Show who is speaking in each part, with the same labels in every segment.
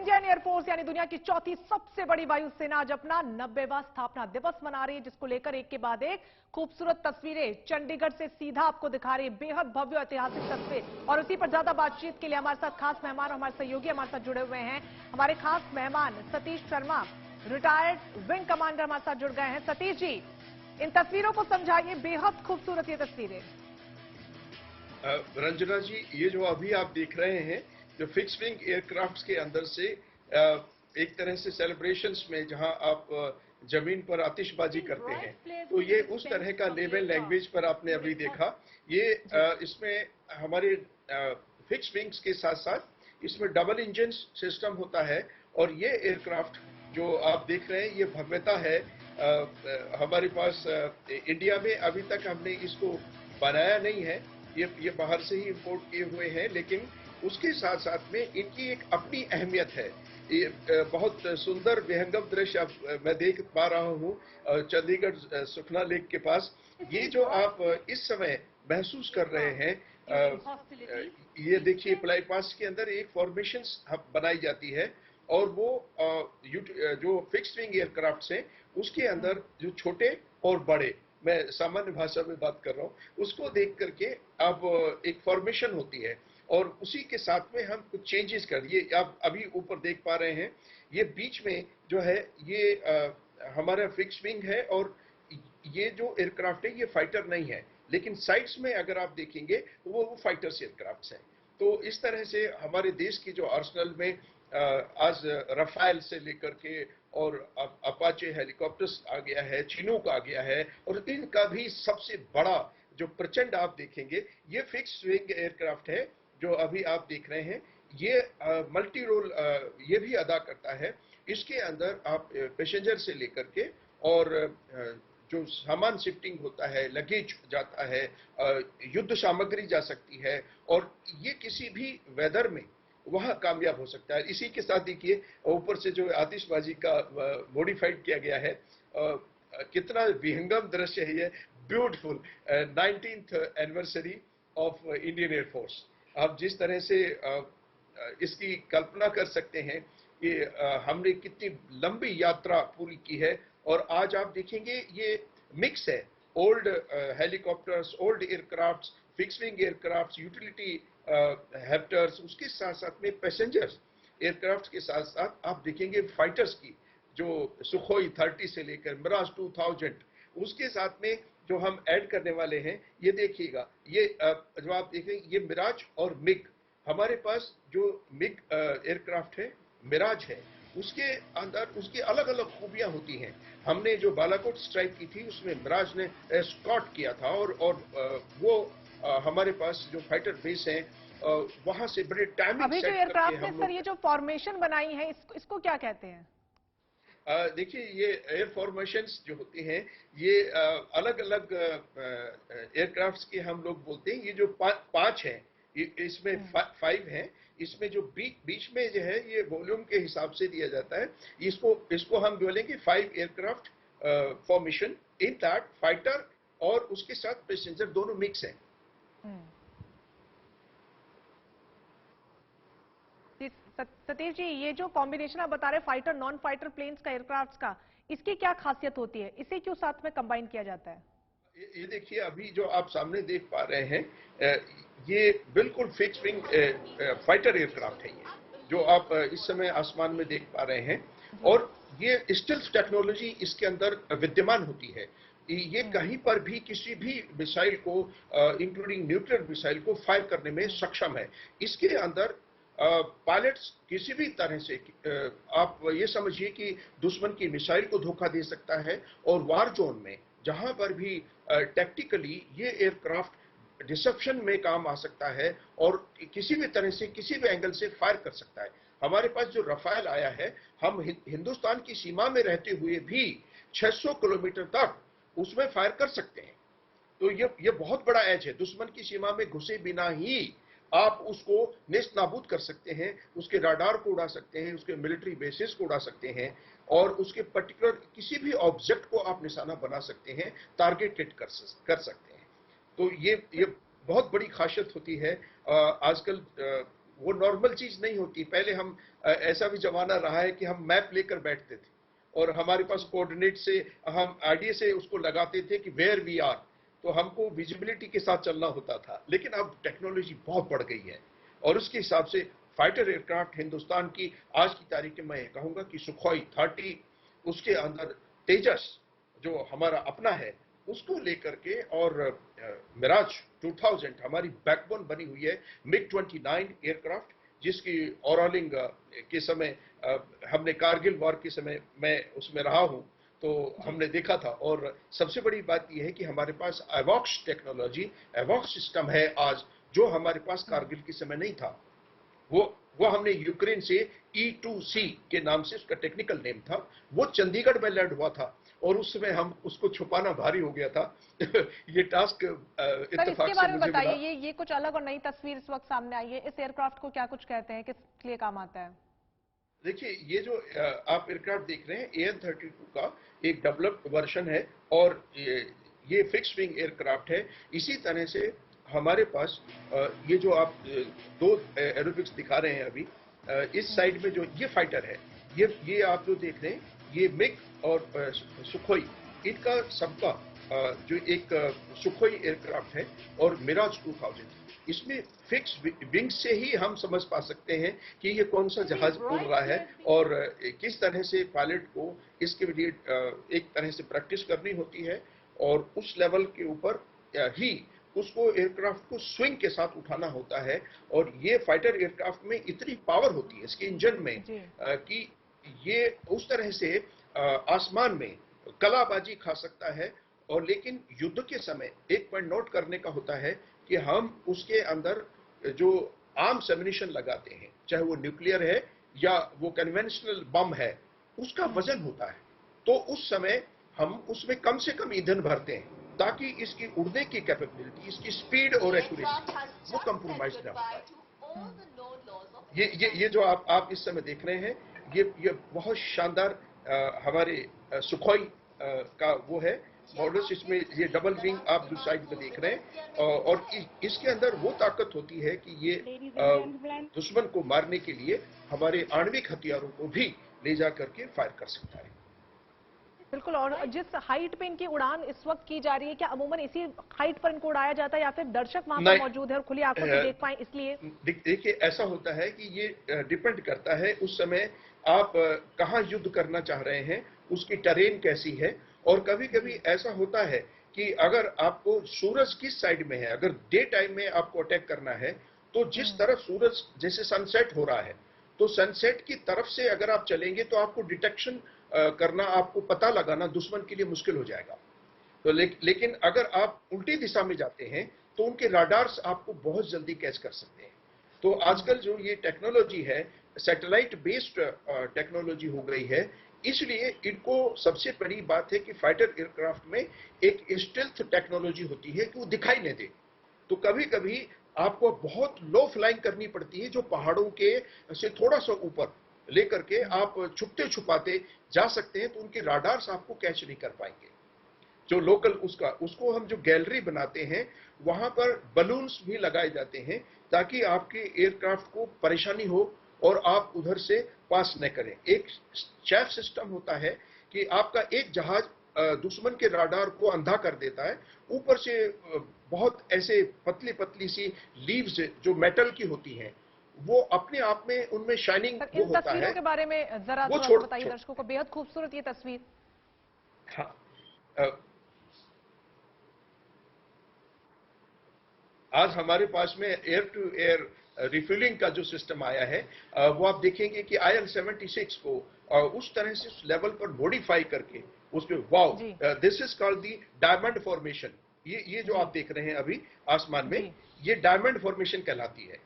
Speaker 1: Indian air force यानी दुनिया की चौथी सबसे बड़ी वायुसेना आज अपना 90वां स्थापना दिवस मना रही है, जिसको लेकर एक के बाद एक खूबसूरत तस्वीरें चंडीगढ़ से सीधा आपको दिखा रही है। बेहद भव्य ऐतिहासिक तस्वीर। और उसी पर ज्यादा बातचीत के लिए हमारे साथ खास मेहमान, हमारे सहयोगी हमारे साथ जुड़े हुए हैं। हमारे खास मेहमान Satish Sharma, retired wing commander, हमारे साथ जुड़ गए हैं। सतीश जी, इन तस्वीरों को समझाइए, बेहद खूबसूरत ये तस्वीरें।
Speaker 2: रंजना जी, ये जो अभी आप देख रहे हैं, जो फिक्स विंग एयरक्राफ्ट्स के अंदर से एक तरह से सेलिब्रेशंस में जहां आप जमीन पर आतिशबाजी करते हैं, तो ये उस तरह का लेवल लैंग्वेज पर आपने अभी देखा। ये इसमें हमारे फिक्स विंग्स के साथ साथ इसमें डबल इंजन सिस्टम होता है। और ये एयरक्राफ्ट जो आप देख रहे हैं, ये भव्यता है। हमारे पास इंडिया में अभी तक हमने इसको बनाया नहीं है, ये बाहर से ही इंपोर्ट किए हुए हैं, लेकिन उसके साथ साथ में इनकी एक अपनी अहमियत है। ये बहुत सुंदर विहंगम दृश्य अब मैं देख पा रहा हूँ चंडीगढ़ सुखना लेक के पास। ये जो आप इस समय महसूस कर रहे हैं, ये देखिए, फ्लाई पास के अंदर एक फॉर्मेशन बनाई जाती है, और वो जो फिक्स्ड विंग एयरक्राफ्ट हैं उसके अंदर जो छोटे और बड़े, मैं सामान्य भाषा में बात कर रहा हूँ, उसको देख करके अब एक फॉर्मेशन होती है। और उसी के साथ में हम कुछ चेंजेस कर, ये आप अभी ऊपर देख पा रहे हैं, ये बीच में जो है ये हमारा फिक्स विंग है। और ये जो एयरक्राफ्ट है ये फाइटर नहीं है, लेकिन साइड्स में अगर आप देखेंगे तो वो फाइटर्स एयरक्राफ्ट हैं। तो इस तरह से हमारे देश की जो आर्सेनल में आज रफाल से लेकर के और अपाचे हेलीकॉप्टर्स आ गया है, चिनूक आ गया है, और इनका भी सबसे बड़ा जो प्रचंड आप देखेंगे, ये फिक्स विंग एयरक्राफ्ट है जो अभी आप देख रहे हैं। ये मल्टी रोल ये भी अदा करता है। इसके अंदर आप पैसेंजर से लेकर के और जो सामान शिफ्टिंग होता है, लगेज जाता है, युद्ध सामग्री जा सकती है, और ये किसी भी वेदर में वहां कामयाब हो सकता है। इसी के साथ देखिए, ऊपर से जो आतिशबाजी का मॉडिफाइड किया गया है, कितना विहंगम दृश्य है ये, beautiful 19th anniversary of Indian air force. आप जिस तरह से इसकी कल्पना कर सकते हैं कि हमने कितनी लंबी यात्रा पूरी की है। और आज आप देखेंगे ये मिक्स है, old helicopters, old aircrafts, fix wing aircrafts, utility helicopters, उसके साथ साथ में पैसेंजर्स एयरक्राफ्ट के साथ साथ आप देखेंगे फाइटर्स की, जो सुखोई 30 से लेकर मिराज 2000, उसके साथ में जो हम ऐड करने वाले हैं, ये देखिएगा, ये जो आप देखेंगे ये मिराज और मिग, हमारे पास जो मिग एयरक्राफ्ट है, मिराज है, उसके अंदर उसकी अलग अलग खूबियां होती हैं। हमने जो बालाकोट स्ट्राइक की थी उसमें मिराज ने स्कॉट किया था, और वो हमारे पास जो फाइटर बेस है वहां से बड़े टाइमिंग
Speaker 1: अभी जो
Speaker 2: सेट करके
Speaker 1: एयरक्राफ्ट में
Speaker 2: हम
Speaker 1: सर
Speaker 2: लोग,
Speaker 1: ये जो फॉर्मेशन बनाई है, इसको क्या कहते हैं?
Speaker 2: देखिए, ये एयर फॉर्मेशंस जो होते हैं, ये अलग अलग एयरक्राफ्ट्स के हम लोग बोलते हैं। ये जो पांच हैं, इसमें 5 हैं। इसमें जो बीच में जो है ये वॉल्यूम के हिसाब से दिया जाता है। इसको हम बोलेंगे 5 aircraft formation. In that fighter और उसके साथ पैसेंजर दोनों मिक्स हैं।
Speaker 1: सतीश जी, ये जो कॉम्बिनेशन आप बता रहे हैं फाइटर नॉन फाइटर प्लेन्स का, एयरक्राफ्ट्स का, इसकी क्या खासियत होती है? इसे क्यों साथ में कंबाइन किया जाता है?
Speaker 2: ये देखिए, अभी जो आप सामने देख पा रहे हैं, ये बिल्कुल फिक्स विंग फाइटर एयरक्राफ्ट है, ये जो आप इस समय आसमान में देख पा रहे हैं। और ये स्टिल्थ टेक्नोलॉजी इसके अंदर विद्यमान होती है। ये कहीं पर भी किसी भी मिसाइल को, इंक्लूडिंग न्यूक्लियर मिसाइल को, फायर करने में सक्षम है। इसके अंदर पायलट्स किसी भी तरह से, आप ये समझिए कि दुश्मन की मिसाइल को धोखा दे सकता है, और वार जोन में जहां पर भी टैक्टिकली ये एयरक्राफ्ट डिसेप्शन में काम आ सकता है, और किसी भी तरह से, किसी भी एंगल से फायर कर सकता है। हमारे पास जो रफाल आया है, हम हिंदुस्तान की सीमा में रहते हुए भी 600 किलोमीटर तक उसमें फायर कर सकते हैं। तो ये बहुत बड़ा एज है। दुश्मन की सीमा में घुसे बिना ही आप उसको नेस्त नाबूद कर सकते हैं, उसके राडार को उड़ा सकते हैं, उसके मिलिट्री बेसिस को उड़ा सकते हैं, और उसके पर्टिकुलर किसी भी ऑब्जेक्ट को आप निशाना बना सकते हैं, टारगेट हिट कर सकते हैं। तो ये बहुत बड़ी खासियत होती है। आजकल वो नॉर्मल चीज नहीं होती। पहले हम ऐसा भी जमाना रहा है कि हम मैप लेकर बैठते थे और हमारे पास कोऑर्डिनेट से हम आईडी से उसको लगाते थे कि वेयर वी आर, तो हमको विजिबिलिटी के साथ चलना होता था। लेकिन अब टेक्नोलॉजी बहुत बढ़ गई है और उसके हिसाब से फाइटर एयरक्राफ्ट हिंदुस्तान की आज की तारीख में मैं कहूंगा कि सुखोई 30, उसके अंदर तेजस जो हमारा अपना है उसको लेकर के, और मिराज 2000 हमारी बैकबोन बनी हुई है, MiG-29 एयरक्राफ्ट जिसकी ओवरऑलिंग के समय हमने कारगिल वॉर के समय मैं उसमें रहा हूं तो हमने देखा था। और सबसे बड़ी बात यह है कि हमारे पास एवॉक्स टेक्नोलॉजी, एवॉक्स सिस्टम है आज, जो हमारे पास कारगिल के समय नहीं था। वो हमने यूक्रेन से E2C के नाम से उसका टेक्निकल नेम था, वो चंडीगढ़ में लैंड हुआ था और उस समय हम उसको छुपाना भारी हो गया था। ये टास्क इत्तेफाक
Speaker 1: इसके
Speaker 2: से
Speaker 1: बारे में
Speaker 2: मुझे
Speaker 1: बताइए,
Speaker 2: मिला।
Speaker 1: ये कुछ अलग और नई तस्वीर इस वक्त सामने आई है। इस एयरक्राफ्ट को क्या कुछ कहते हैं, किस लिए काम आता है?
Speaker 2: देखिए, ये जो आप एयरक्राफ्ट देख रहे हैं AN-32 का एक डेवलप्ड वर्जन है और ये फिक्स विंग एयरक्राफ्ट है। इसी तरह से हमारे पास ये जो आप दो एरोबिक्स दिखा रहे हैं अभी, इस साइड में जो ये फाइटर है, ये आप जो देख रहे हैं, ये मिग और सुखोई, इनका सबका जो एक सुखोई एयरक्राफ्ट है और मिराज 2000, इसमें फिक्स विंग से ही हम समझ पा सकते हैं कि ये कौन सा जहाज उड़ रहा है और किस तरह से पायलट को इसके लिए एक तरह से प्रैक्टिस करनी होती है और उस लेवल के ऊपर ही उसको एयरक्राफ्ट को स्विंग के साथ उठाना होता है। और ये फाइटर एयरक्राफ्ट में इतनी पावर होती है इसके इंजन में कि ये उस तरह से आसमान में कलाबाजी खा सकता है। और लेकिन युद्ध के समय एक पॉइंट नोट करने का होता है कि हम उसके अंदर जो आर्म्स एम्यूनिशन लगाते हैं, चाहे वो न्यूक्लियर है या वो कन्वेंशनल बम है, उसका वजन होता है। तो उस समय हम उसमें कम से कम ईंधन भरते हैं ताकि इसकी उड़ने की कैपेबिलिटी, इसकी स्पीड और एक्यूरेसी वो कंप्रोमाइज ना हो पाए। ये जो आप इस समय देख रहे हैं, ये बहुत शानदार हमारे सुखोई का वो है मॉडल्स। इसमें ये डबल विंग आप जो साइड में देख रहे हैं और इसके अंदर वो ताकत होती है कि ये दुश्मन को मारने के लिए हमारे आणविक हथियारों को भी ले जा करके फायर कर सकता है।
Speaker 1: बिल्कुल। और जिस हाइट पे इनकी उड़ान इस वक्त की जा रही है, क्या अमूमन इसी हाइट पर इनको उड़ाया जाता है या फिर दर्शक वहां पर मौजूद है और खुली आंखों से देख पाए इसलिए?
Speaker 2: देखिए, ऐसा होता है कि ये डिपेंड करता है उस समय आप कहां युद्ध करना चाह रहे हैं, उसकी टेरेन कैसी है। और कभी कभी ऐसा होता है कि अगर आपको सूरज किस साइड में है, अगर डे टाइम में आपको अटैक करना है तो जिस तरफ सूरज जैसे सनसेट हो रहा है, तो सनसेट की तरफ से अगर आप चलेंगे तो आपको डिटेक्शन करना, आपको पता लगाना दुश्मन के लिए मुश्किल हो जाएगा। तो लेकिन अगर आप उल्टी दिशा में जाते हैं तो उनके राडार्स आपको बहुत जल्दी कैच कर सकते हैं। तो आजकल जो ये टेक्नोलॉजी है, सैटेलाइट बेस्ड टेक्नोलॉजी हो गई है, इसलिए इनको सबसे बड़ी बात है कि फाइटर एयरक्राफ्ट में एक स्टेल्थ टेक्नोलॉजी होती है कि वो दिखाई नहीं दे। तो कभी कभी आपको बहुत लो फ्लाइंग करनी पड़ती है, जो पहाड़ों के से थोड़ा सा ऊपर लेकर के आप छुपते छुपाते जा सकते हैं, तो उनके राडार्स आपको कैच नहीं कर पाएंगे। जो लोकल उसको हम जो गैलरी बनाते हैं, वहां पर बलून्स भी लगाए जाते हैं ताकि आपके एयरक्राफ्ट को परेशानी हो और आप उधर से पास न करें। एक चैफ सिस्टम होता है कि आपका एक जहाज दुश्मन के राडार को अंधा कर देता है। ऊपर से बहुत ऐसे पतली पतली सी लीव्स जो मेटल की होती हैं, वो अपने आप में उनमें शाइनिंग वो होता है।
Speaker 1: तस्वीरों के बारे में जरा बताइए दर्शकों को। बेहद खूबसूरत ये तस्वीर।
Speaker 2: हाँ, आज हमारे पास में एयर टू एयर रिफ्यूलिंग का जो सिस्टम आया है, वो आप देखेंगे कि IL-76 को उस तरह से उस लेवल पर मॉडिफाई करके उसमें wow, this is called the diamond formation. ये जो आप देख रहे हैं अभी आसमान में, ये डायमंड फॉर्मेशन कहलाती है।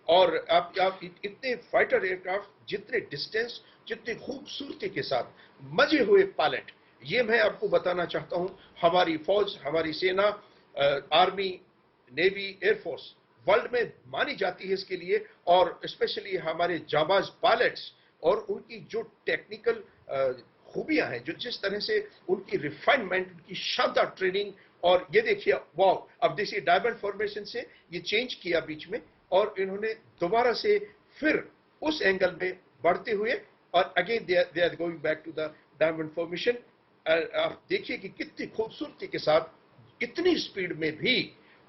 Speaker 2: और आप इतने फाइटर एयरक्राफ्ट, जितने डिस्टेंस, जितनी खूबसूरती के साथ मजे हुए पायलट, ये मैं आपको बताना चाहता हूं। हमारी फौज, हमारी सेना, आर्मी, नेवी, एयरफोर्स वर्ल्ड में मानी जाती है इसके लिए। और स्पेशली हमारे जाबाज पायलट्स और उनकी जो टेक्निकल खूबियां हैं, जो जिस तरह से उनकी रिफाइनमेंट, उनकी शानदार ट्रेनिंग। और ये देखिए, वाओ, अब देखिए डायमंड फॉर्मेशन से ये चेंज किया बीच में और इन्होंने दोबारा से फिर उस एंगल में बढ़ते हुए और again they are going back to the diamond formation. आप देखिए कि कितनी खूबसूरती के साथ इतनी स्पीड में भी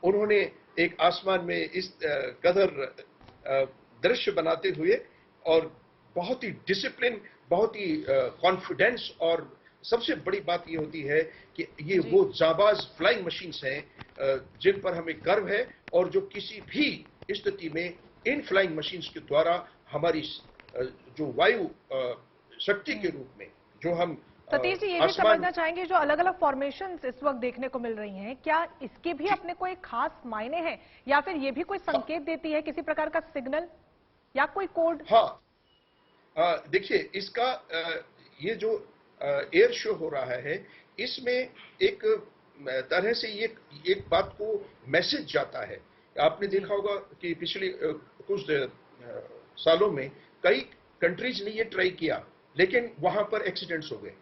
Speaker 2: उन्होंने एक आसमान में इस कदर दृश्य बनाते हुए और बहुत ही डिसिप्लिन, बहुत ही कॉन्फिडेंस, और सबसे बड़ी बात ये होती है कि ये वो जाबाज फ्लाइंग मशीन्स हैं जिन पर हमें गर्व है, और जो किसी भी स्थिति में इन फ्लाइंग मशीन्स के द्वारा हमारी जो वायु शक्ति के रूप में जो हम
Speaker 1: सतीश जी, ये भी समझना चाहेंगे जो अलग अलग फॉर्मेशंस इस वक्त देखने को मिल रही हैं, क्या इसके भी अपने कोई खास मायने हैं, या फिर ये भी कोई संकेत देती है, किसी प्रकार का सिग्नल या कोई कोड?
Speaker 2: हाँ, देखिए इसका ये जो एयर शो हो रहा है, इसमें एक तरह से ये एक बात को मैसेज जाता है। आपने देखा होगा कि पिछले कुछ सालों में कई कंट्रीज ने ये ट्राई किया, लेकिन वहां पर एक्सीडेंट्स हो गए,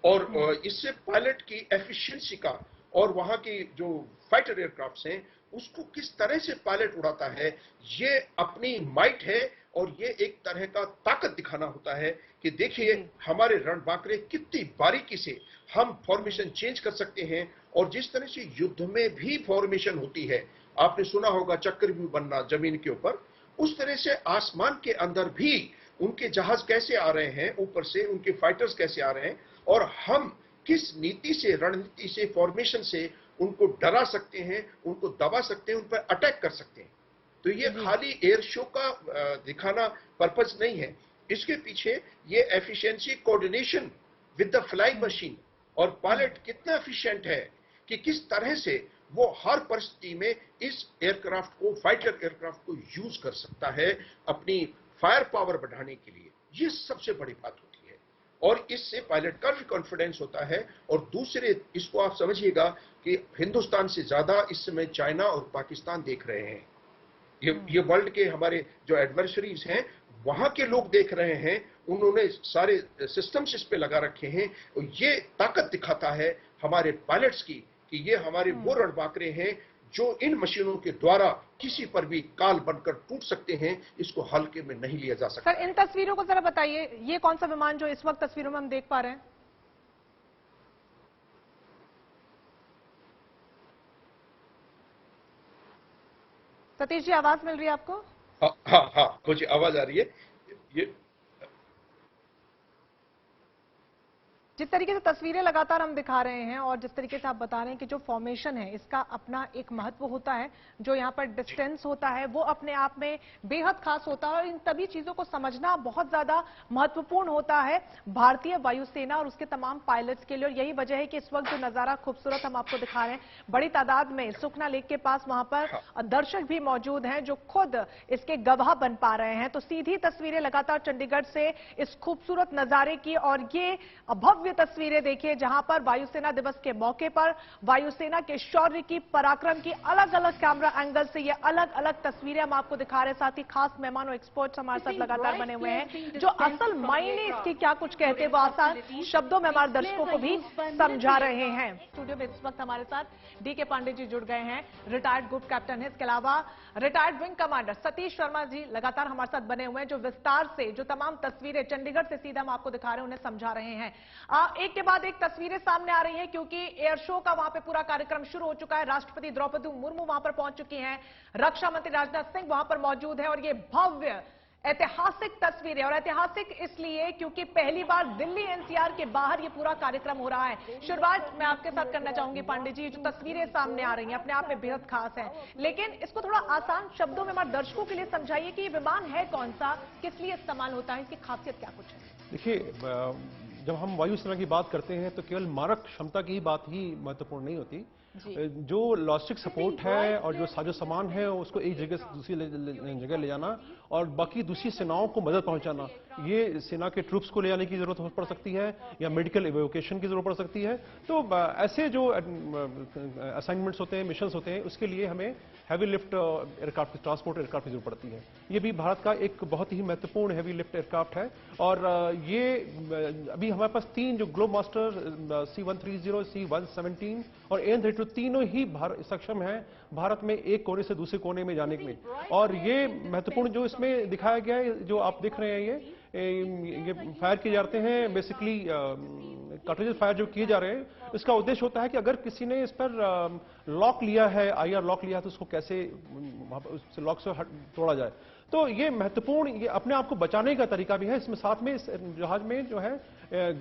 Speaker 2: और इससे पायलट की एफिशिएंसी का और वहां की जो फाइटर एयरक्राफ्ट्स हैं उसको किस तरह से पायलट उड़ाता है, ये अपनी माइट है, और ये एक तरह का ताकत दिखाना होता है कि देखिए हमारे रणबांकरे कितनी बारीकी से हम फॉर्मेशन चेंज कर सकते हैं। और जिस तरह से युद्ध में भी फॉर्मेशन होती है, आपने सुना होगा चक्रव्यूह बनना जमीन के ऊपर, उस तरह से आसमान के अंदर भी उनके जहाज कैसे आ रहे हैं, ऊपर से उनके फाइटर्स कैसे आ रहे हैं, और हम किस नीति से, रणनीति से, फॉर्मेशन से उनको डरा सकते हैं, उनको दबा सकते हैं, उन पर अटैक कर सकते हैं। तो ये खाली एयर शो का दिखाना पर्पस नहीं है, इसके पीछे ये efficiency, coordination with the flying machine, और पायलट कितना एफिशिएंट है कि किस तरह से वो हर परिस्थिति में इस एयरक्राफ्ट को, फाइटर एयरक्राफ्ट को यूज कर सकता है अपनी फायर पावर बढ़ाने के लिए। ये सबसे बड़ी बात होती है, और इससे पायलट का भी कॉन्फिडेंस होता है। और दूसरे, इसको आप समझिएगा कि हिंदुस्तान से ज्यादा इस समय चाइना और पाकिस्तान देख रहे हैं। ये वर्ल्ड के हमारे जो एडवर्सरीज हैं वहां के लोग देख रहे हैं, उन्होंने सारे सिस्टम्स इस पे लगा रखे हैं। और ये ताकत दिखाता है हमारे पायलट्स की कि ये हमारे वो रणबांकरे हैं जो इन मशीनों के द्वारा किसी पर भी काल बनकर टूट सकते हैं, इसको हल्के में नहीं लिया जा सकता।
Speaker 1: सर, इन तस्वीरों को जरा बताइए, ये कौन सा विमान जो इस वक्त तस्वीरों में हम देख पा रहे हैं? सतीश जी, आवाज मिल रही है आपको?
Speaker 2: हाँ, मुझे आवाज आ रही है। ये
Speaker 1: जिस तरीके से तस्वीरें लगातार हम दिखा रहे हैं और जिस तरीके से आप बता रहे हैं कि जो फॉर्मेशन है इसका अपना एक महत्व होता है, जो यहाँ पर डिस्टेंस होता है वो अपने आप में बेहद खास होता है, और इन तभी चीजों को समझना बहुत ज्यादा महत्वपूर्ण होता है भारतीय वायुसेना और उसके तमाम पायलट्स के लिए। और यही वजह है कि इस वक्त जो नजारा खूबसूरत हम आपको दिखा रहे हैं, बड़ी तादाद में सुखना लेक के पास वहां पर दर्शक भी मौजूद हैं जो खुद इसके गवाह बन पा रहे हैं। तो सीधी तस्वीरें लगातार चंडीगढ़ से इस खूबसूरत नजारे की, और ये भव्य तस्वीरें देखिए जहां पर वायुसेना दिवस के मौके पर वायुसेना के शौर्य की, पराक्रम की अलग अलग कैमरा एंगल से ये अलग अलग तस्वीरें हम आपको दिखा रहे हैं। साथ ही खास मेहमान और एक्सपर्ट्स हमारे साथ लगातार बने हुए हैं जो असल मायने इसके क्या कुछ कहते हैं वो आसान शब्दों में हमारे दर्शकों को भी समझा रहे हैं। स्टूडियो में इस वक्त हमारे साथ डीके पांडे जी जुड़ गए हैं, रिटायर्ड ग्रुप कैप्टन है, इसके अलावा retired wing commander Satish Sharma ji लगातार हमारे साथ बने हुए हैं जो विस्तार से जो तमाम तस्वीरें चंडीगढ़ से सीधा हम आपको दिखा रहे हैं उन्हें समझा रहे हैं। एक के बाद एक तस्वीरें सामने आ रही हैं क्योंकि एयर शो का वहां पे पूरा कार्यक्रम शुरू हो चुका है। राष्ट्रपति द्रौपदी मुर्मू वहां पर पहुंच चुकी हैं, रक्षा मंत्री राजनाथ सिंह वहां पर मौजूद है, और ये भव्य ऐतिहासिक तस्वीरें, और ऐतिहासिक इसलिए क्योंकि पहली बार दिल्ली एनसीआर के बाहर ये पूरा कार्यक्रम हो रहा है। शुरुआत मैं आपके साथ करना चाहूंगी पांडे जी, जो तस्वीरें सामने आ रही हैं अपने आप में बेहद खास है, लेकिन इसको थोड़ा आसान शब्दों में हमारे दर्शकों के लिए समझाइए कि ये विमान है कौन सा, किस लिए इस्तेमाल होता है, इसकी खासियत क्या कुछ है?
Speaker 3: देखिए, जब हम वायुसेना की बात करते हैं तो केवल मारक क्षमता की बात ही महत्वपूर्ण नहीं होती, जो लॉजिस्टिक सपोर्ट है और जो साजो सामान है उसको एक जगह से दूसरी जगह ले जाना और बाकी दूसरी सेनाओं को मदद पहुंचाना, ये सेना के ट्रूप्स को ले जाने की जरूरत पड़ सकती है या मेडिकल इवोकेशन की जरूरत पड़ सकती है। तो ऐसे जो असाइनमेंट्स होते हैं, मिशंस होते हैं, उसके लिए हमें heavy lift aircraft, transport aircraft की जरूरत पड़ती है। ये भी भारत का एक बहुत ही महत्वपूर्ण हैवी लिफ्ट एयरक्राफ्ट है, और ये अभी हमारे पास 3 जो ग्लोब मास्टर C-130, C-117 और AN-32 तीनों ही सक्षम है भारत में एक कोने से दूसरे कोने में जाने में। और ये महत्वपूर्ण जो इसमें दिखाया गया है, जो आप देख रहे हैं, ये फायर किए जाते हैं, बेसिकली कार्ट्रिजेस फायर जो किए जा रहे हैं, इसका उद्देश्य होता है कि अगर किसी ने इस पर लॉक लिया है, आईआर लॉक लिया है, तो उसको कैसे उस लॉक से तोड़ा जाए। तो ये महत्वपूर्ण, ये अपने आप को बचाने का तरीका भी है। इसमें साथ में इस जहाज में जो है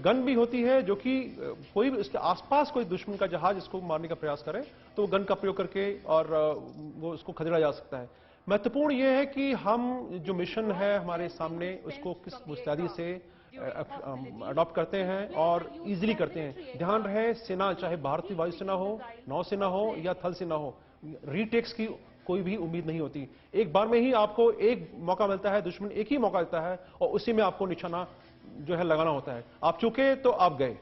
Speaker 3: गन भी होती है, जो कि कोई भी इसके आसपास कोई दुश्मन का जहाज इसको मारने का प्रयास करे तो गन का प्रयोग करके और वो उसको खदेड़ा जा सकता है। महत्वपूर्ण ये है कि हम जो मिशन है हमारे सामने उसको किस मुस्तैदी से अडॉप्ट करते हैं और इजीली करते हैं। ध्यान रहे, सेना चाहे भारतीय वायुसेना हो, नौसेना हो या थल सेना हो, रीटेक्स की कोई भी उम्मीद नहीं होती। एक बार में ही आपको एक मौका मिलता है, दुश्मन एक ही मौका देता है और उसी में आपको निशाना जो है लगाना होता है। आप चूके तो आप गए।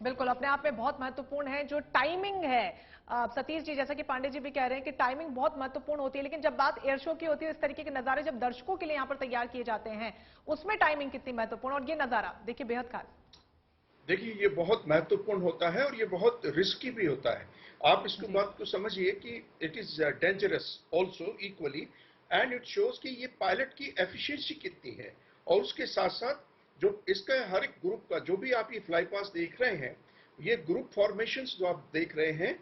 Speaker 1: बिल्कुल, अपने आप में बहुत महत्वपूर्ण है जो टाइमिंग है। सतीश जी, जैसा कि पांडे जी भी कह रहे हैं कि टाइमिंग बहुत महत्वपूर्ण होती है, लेकिन जब बात एयर शो की होती है, इस तरीके के नजारे जब दर्शकों के लिए यहां पर तैयार किए जाते हैं, उसमें टाइमिंग कितनी महत्वपूर्ण, और ये नजारा देखिए बेहद खास।
Speaker 2: देखिए, ये बहुत महत्वपूर्ण होता है और ये बहुत रिस्की भी होता है। आप इसको बात को समझिए कि it is dangerous also equally, and it shows कि ये पायलट की एफिशिएंसी कितनी है। और उसके साथ साथ जो इसका हर एक ग्रुप का, जो भी आप ये फ्लाई पास देख रहे हैं, ये ग्रुप फॉर्मेशंस जो आप देख रहे हैं,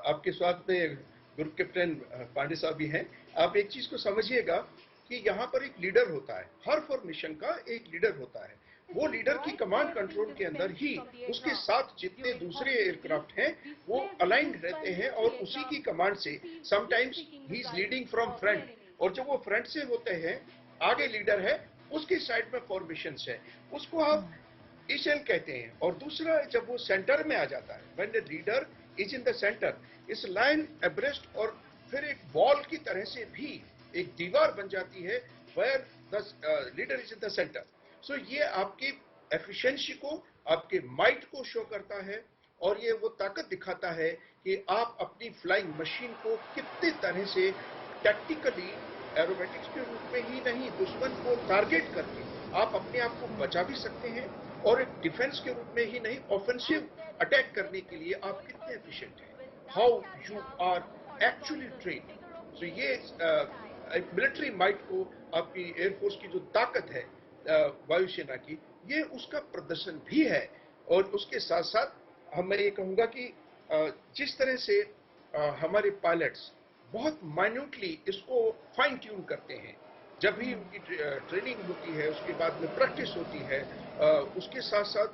Speaker 2: आपके साथ में ग्रुप कैप्टन पांडे साहब भी हैं। आप एक चीज को समझिएगा कि यहाँ पर एक लीडर होता है, हर फॉर्मेशन का एक लीडर होता है। वो लीडर की कमांड कंट्रोल के अंदर ही उसके साथ जितने दूसरे एयरक्राफ्ट हैं वो अलाइंड रहते हैं और उसी की कमांड से sometimes he is leading from front, और जब वो फ्रंट से होते हैं, आगे लीडर है, उसकी साइड में फॉर्मेशंस है, उसको आप ईसेल कहते हैं। और दूसरा, जब वो सेंटर में आ जाता है, when the leader is in the centre, इस लाइन एब्रेस्ट और फिर एक बॉल की तरह से भी एक दीवार बन जाती है, where the leader is in the centre. So ये आपकी एफिशिएंसी को, आपके माइट को शो करता है, और ये वो ताकत दिखाता है कि आप अपनी फ्लाइंग मशीन को कितनी तरह से टैक्टिकली, एरोबेटिक्स के रूप में ही नहीं, दुश्मन को टारगेट करके आप अपने आप को बचा भी सकते हैं, और एक डिफेंस के रूप में ही नहीं, ऑफेंसिव अटैक करने के लिए आप कितने एफिशिएंट हैं, how you are actually train. So ये एक मिलिट्री माइट को, आपकी एयरफोर्स की जो ताकत है वायुसेना की, ये उसका प्रदर्शन भी है। और उसके साथ साथ मैं ये कहूंगा कि जिस तरह से हमारे पायलट्स बहुत माइन्यूटली इसको फाइन ट्यून करते हैं, जब भी उनकी ट्रेनिंग होती है, उसके बाद में प्रैक्टिस होती है, उसके साथ साथ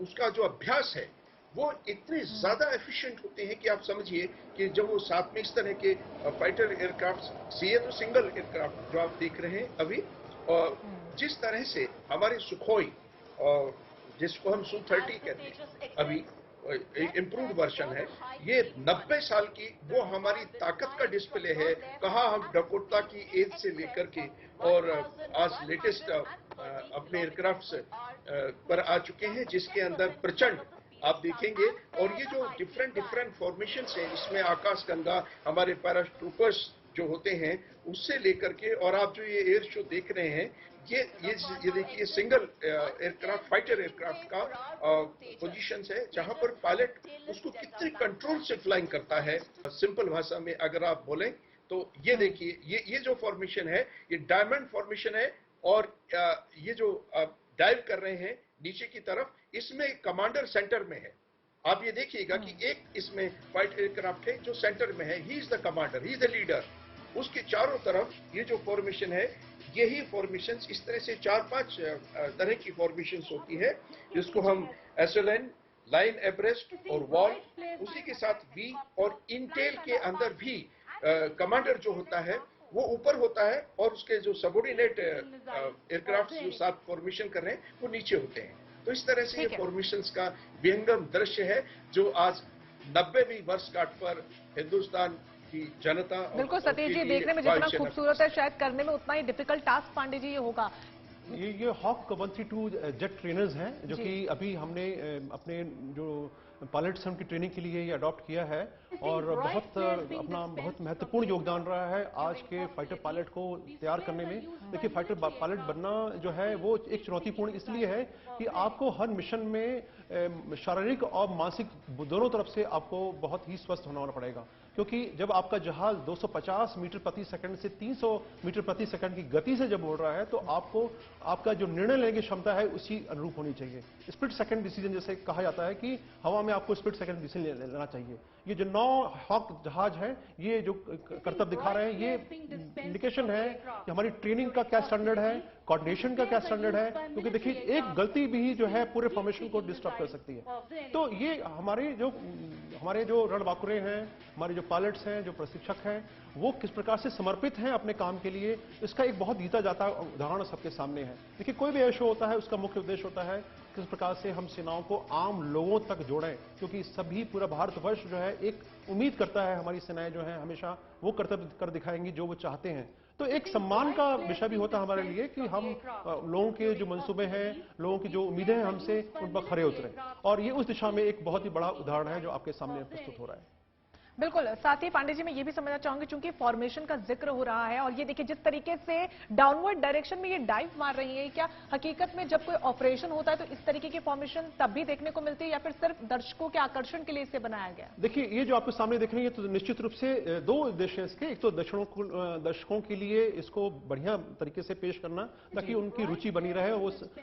Speaker 2: उसका जो अभ्यास है वो इतने ज्यादा एफिशिएंट होते हैं कि आप समझिए कि जब वो साथ में इस तरह के फाइटर एयरक्राफ्ट, ये तो सिंगल एयरक्राफ्ट जो आप देख रहे हैं अभी, और जिस तरह से हमारे सुखोई, जिसको हम Su-30 कहते हैं, अभी इम्प्रूव्ड वर्जन है, ये 90 साल की वो हमारी ताकत का डिस्प्ले है। कहाँ हम डकोटा की एज से लेकर के और आज लेटेस्ट अपने एयरक्राफ्ट पर आ चुके हैं, जिसके अंदर प्रचंड आप देखेंगे। और ये जो डिफरेंट फॉर्मेशंस हैं, इसमें आकाश गंगा, हमारे पैराट्रूपर्स जो होते हैं, उससे लेकर के, और आप जो ये एयर शो देख रहे हैं, ये देखिए सिंगल एयरक्राफ्ट, फाइटर एयरक्राफ्ट का पोजीशंस है, जहां पर पायलट उसको कितने कंट्रोल से फ्लाइंग करता है। सिंपल भाषा में अगर आप बोलें तो ये देखिए, ये जो फॉर्मेशन है, ये डायमंड फॉर्मेशन है, और ये जो आप डाइव कर रहे हैं नीचे की तरफ, इसमें कमांडर सेंटर में है। आप ये देखिएगा कि एक इसमें फाइटर एयरक्राफ्ट है जो सेंटर में है, he is the commander, he is the leader. उसके चारों तरफ ये जो फॉर्मेशन है, यही फॉर्मेशंस, इस तरह से 4-5 तरह की फॉर्मेशंस होती है, जिसको हम एसएलएन, लाइन एब्रेस्ट और वॉल, उसी के साथ वी, और इनटेल के अंदर भी कमांडर जो होता है वो ऊपर होता है, और उसके जो सबऑर्डिनेट एयरक्राफ्ट जो साथ फॉर्मेशन कर रहे हैं वो नीचे होते हैं। तो इस तरह से ये फॉर्मेशंस का विहंगम दृश्य है, जो आज 90वीं वर्षगांठ पर हिंदुस्तान की जनता,
Speaker 1: बिल्कुल सतीश जी, देखने में जितना खूबसूरत है, शायद करने में उतना ही डिफिकल्ट टास्क पांडे जी ये होगा।
Speaker 3: ये हॉक 132 जेट ट्रेनर्स हैं, जो कि अभी हमने अपने जो पायलट्स हैं उनकी ट्रेनिंग के लिए ये अडॉप्ट किया है, और बहुत महत्वपूर्ण योगदान रहा है आज के फाइटर पायलट को तैयार करने में। देखिए, फाइटर पायलट बनना जो है वो एक चुनौतीपूर्ण इसलिए है कि आपको हर मिशन में शारीरिक और मानसिक दोनों तरफ से आपको बहुत ही स्वस्थ होना पड़ेगा। क्योंकि जब आपका जहाज 250 मीटर प्रति सेकंड से 300 मीटर प्रति सेकंड की गति से जब उड़ रहा है, तो आपको आपका जो निर्णय लेने की क्षमता है उसी अनुरूप होनी चाहिए। स्प्लिट सेकंड डिसीजन जैसे कहा जाता है कि हवा में आपको स्प्लिट सेकंड डिसीजन लेना चाहिए। ये जो 9 हॉक जहाज है, ये जो करतब दिखा रहे हैं, ये इंडिकेशन है कि हमारी ट्रेनिंग का क्या स्टैंडर्ड है, कोऑर्डिनेशन का क्या स्टैंडर्ड है, क्योंकि देखिए एक गलती भी जो है पूरे फॉर्मेशन को डिस्टर्ब कर सकती है। तो ये हमारे जो रणबांकुरे हैं, हमारे जो पायलट्स हैं, जो प्रशिक्षक हैं, वो किस प्रकार से समर्पित हैं अपने काम के लिए, इसका एक बहुत जीता जाता उदाहरण सबके सामने है। देखिए कोई भी एयर शो होता है, उसका मुख्य उद्देश्य होता है किस प्रकार से हम सेनाओं को आम लोगों तक जोड़ें, क्योंकि सभी पूरा भारतवर्ष जो है एक उम्मीद करता है, हमारी सेनाएं जो है हमेशा वो कर्तव्य कर दिखाएंगी जो वो चाहते हैं। तो एक सम्मान का विषय भी होता है हमारे लिए कि हम लोगों के जो मंसूबे हैं, लोगों की जो उम्मीदें हैं हमसे, उन पर खरे उतरें, और ये उस दिशा में एक बहुत ही बड़ा उदाहरण है जो आपके सामने प्रस्तुत हो रहा है।
Speaker 1: बिल्कुल। साथ ही पांडे जी मैं ये भी समझना चाहूंगी, चूंकि फॉर्मेशन का जिक्र हो रहा है और ये देखिए जिस तरीके से डाउनवर्ड डायरेक्शन में ये डाइव मार रही है, क्या हकीकत में जब कोई ऑपरेशन होता है तो इस तरीके की फॉर्मेशन तब भी देखने को मिलती है, या फिर सिर्फ दर्शकों के आकर्षण के लिए इसे बनाया गया?
Speaker 3: देखिए ये जो आपके सामने देख रहे हैं, तो निश्चित रूप से 2 उद्देश्य हैं इसके। एक तो दर्शकों के लिए इसको बढ़िया तरीके से पेश करना, ताकि उनकी रुचि बनी रहे,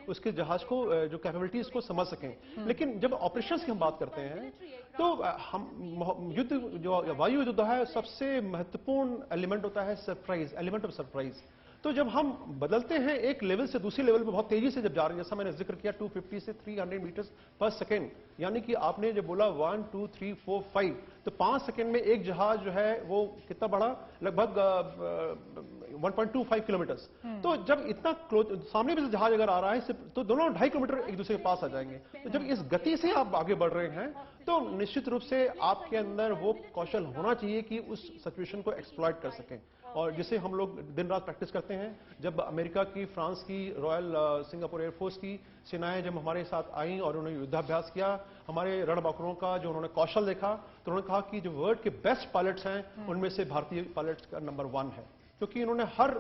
Speaker 3: उसके जहाज को जो कैपेबिलिटीज को समझ सकें। लेकिन जब ऑपरेशंस की हम बात करते हैं, तो हम युद्ध जो वायु युद्ध है, सबसे महत्वपूर्ण एलिमेंट होता है सरप्राइज, एलिमेंट ऑफ सरप्राइज। तो जब हम बदलते हैं एक लेवल से दूसरे लेवल पे बहुत तेजी से जब जा रहे हैं, जैसा मैंने जिक्र किया 250 से 300 मीटर पर सेकेंड, यानी कि आपने जब बोला 1 2 3 4 5, तो 5 सेकेंड में एक जहाज जो है वो कितना बढ़ा, लगभग 1.25 किलोमीटर। तो जब इतना क्लोज सामने भी से जहाज अगर आ रहा है, तो दोनों 2.5 किलोमीटर एक दूसरे के पास आ जाएंगे। तो जब इस गति से आप आगे बढ़ रहे हैं, तो निश्चित रूप से आपके अंदर वो कौशल होना चाहिए कि उस सिचुएशन को एक्सप्लॉइट कर सकें, और जिसे हम लोग दिन रात प्रैक्टिस करते हैं। जब अमेरिका की, फ्रांस की, रॉयल सिंगापुर एयरफोर्स की सेनाएं जब हमारे साथ आईं और उन्होंने युद्धाभ्यास किया, हमारे रणबांकुरों का जो उन्होंने कौशल देखा, तो उन्होंने कहा कि जो वर्ल्ड के बेस्ट पायलट्स हैं उनमें से भारतीय पायलट्स का नंबर 1 है, क्योंकि इन्होंने हर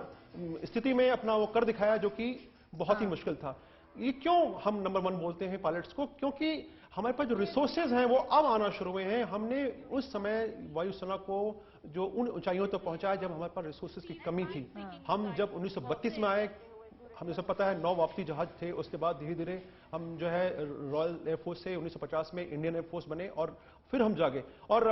Speaker 3: स्थिति में अपना वो कर दिखाया जो कि बहुत ही मुश्किल था। ये क्यों हम नंबर 1 बोलते हैं पायलट्स को? क्योंकि हमारे पास जो रिसोर्सेज हैं वो अब आना शुरू हुए हैं। हमने उस समय वायुसेना को जो उन ऊंचाइयों तक पहुंचाया जब हमारे पास रिसोर्सेज की कमी थी। हम जब 1932 में आए, हमें सब पता है 9 वापसी जहाज थे, उसके बाद धीरे धीरे हम जो है रॉयल एयरफोर्स से 1950 में इंडियन एयरफोर्स बने, और फिर हम जागे। और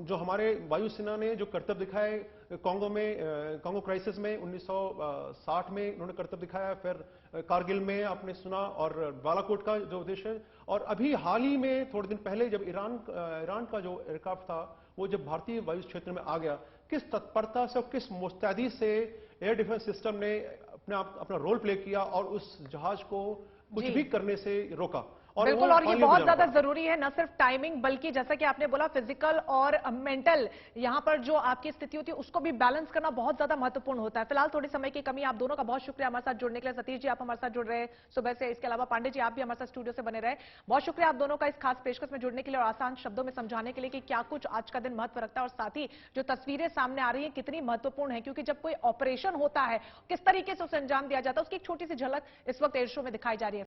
Speaker 3: जो हमारे वायुसेना ने जो कर्तव्य दिखाए कांगो क्राइसिस में 1960 में उन्होंने कर्तव्य दिखाया, फिर कारगिल में आपने सुना, और बालाकोट का जो उद्देश्य, और अभी हाल ही में थोड़े दिन पहले जब ईरान का जो एयरक्राफ्ट था वो जब भारतीय वायु क्षेत्र में आ गया, किस तत्परता से और किस मुस्तैदी से एयर डिफेंस सिस्टम ने अपना रोल प्ले किया और उस जहाज को कुछ भी करने से रोका।
Speaker 1: बिल्कुल, और ये बहुत ज्यादा जरूरी है, न सिर्फ टाइमिंग बल्कि जैसा कि आपने बोला फिजिकल और मेंटल, यहां पर जो आपकी स्थिति होती है उसको भी बैलेंस करना बहुत ज्यादा महत्वपूर्ण होता है। फिलहाल थोड़ी समय की कमी, आप दोनों का बहुत शुक्रिया हमारे साथ जुड़ने के लिए। सतीश जी आप हमारे साथ जुड़ रहे हैं सुबह से, इसके अलावा पांडे जी आप भी हमारे साथ स्टूडियो से बने रहे। बहुत शुक्रिया आप दोनों का इस खास पेशकश में जुड़ने के लिए और आसान शब्दों में समझाने के लिए कि क्या कुछ आज का दिन महत्व रखता है, और साथ ही जो तस्वीरें सामने आ रही है कितनी महत्वपूर्ण है, क्योंकि जब कोई ऑपरेशन होता है किस तरीके से उसे अंजाम दिया जाता है उसकी एक छोटी सी झलक इस वक्त एयर शो में दिखाई जा रही है।